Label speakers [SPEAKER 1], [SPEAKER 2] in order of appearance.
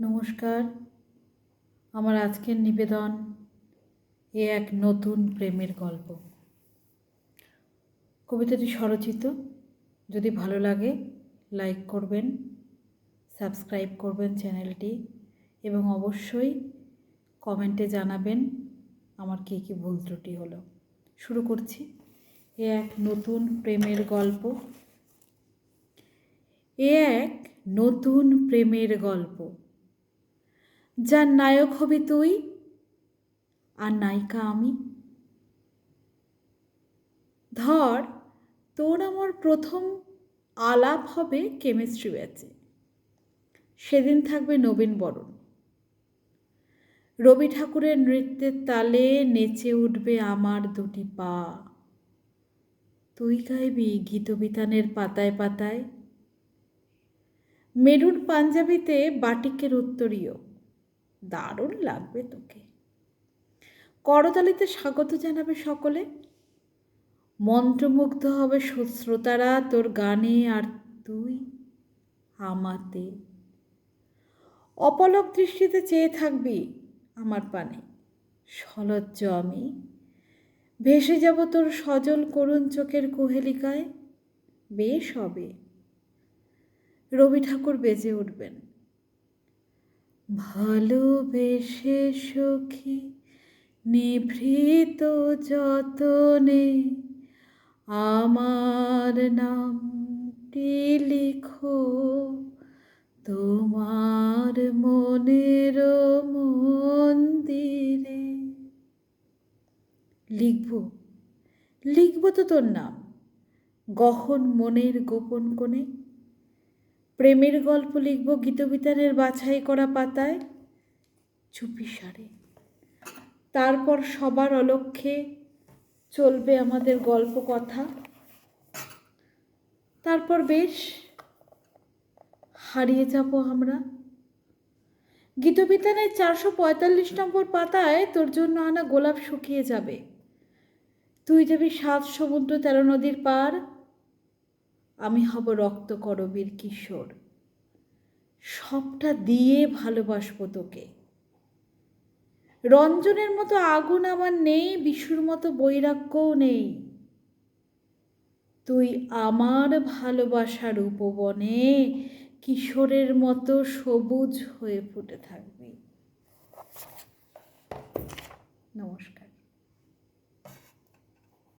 [SPEAKER 1] নমস্কার। আমার আজকের নিবেদন এক নতুন প্রেমের গল্প। কবিতাটি স্বরচিত। যদি ভালো লাগে লাইক করবেন, সাবস্ক্রাইব করবেন চ্যানেলটি এবং অবশ্যই কমেন্টে জানাবেন আমার কী কী ভুল ত্রুটি হলো। শুরু করছি এক নতুন প্রেমের গল্প। এক নতুন প্রেমের গল্প, যার নায়ক হবি তুই আর নায়িকা আমি। ধর, তোর আমার প্রথম আলাপ হবে কেমিস্ট্রি ব্যাচে। সেদিন থাকবে নবীনবরণ। রবি ঠাকুরের নৃত্যের তালে নেচে উঠবে আমার দুটি পা। তুই গাইবি গীতবিতানের পাতায় পাতায়। মেরুন পাঞ্জাবিতে বাটিকের উত্তরীয়, দারুণ লাগবে তোকে। করতালিতে স্বাগত জানাবে সকলে। মন্ত্রমুগ্ধ হবে শ্রোতারা তোর গানে আর তুই আমাতে। অপলক দৃষ্টিতে চেয়ে থাকবি আমার পানে। সলজ্জ আমি ভেসে যাব তোর সজল করুণ চোখের কুহেলিকায়। বেশ হবে। রবি ঠাকুর বেজে উঠবেন, ভালোবেসে সখী নিভৃত যতনে আমার নামটি লিখো তোমার মনের মন্দিরে। লিখব তো তোর নাম গহন মনের গোপন কোণে। প্রেমের গল্প লিখব গীতবিতানের বাছাই করা পাতায় চুপিসারে। তারপর সবার অলক্ষ্যে চলবে আমাদের গল্প কথা। তারপর বেশ হারিয়ে যাব আমরা। গীতবিতানের 445 নম্বর পাতায় তোর জন্য আনা গোলাপ শুকিয়ে যাবে। তুই যাবি 7 সমুদ্র 13 নদীর পার। আমি হব রক্ত করবীর কিশোর। সবটা দিয়ে ভালোবাসবো তোকে। রঞ্জনের মতো আগুন আমার নেই, বিশুর মতো বৈরাগ্যও নেই। তুই আমার ভালোবাসার উপবনে কিশোরের মতো সবুজ হয়ে ফুটে থাকবি। নমস্কার।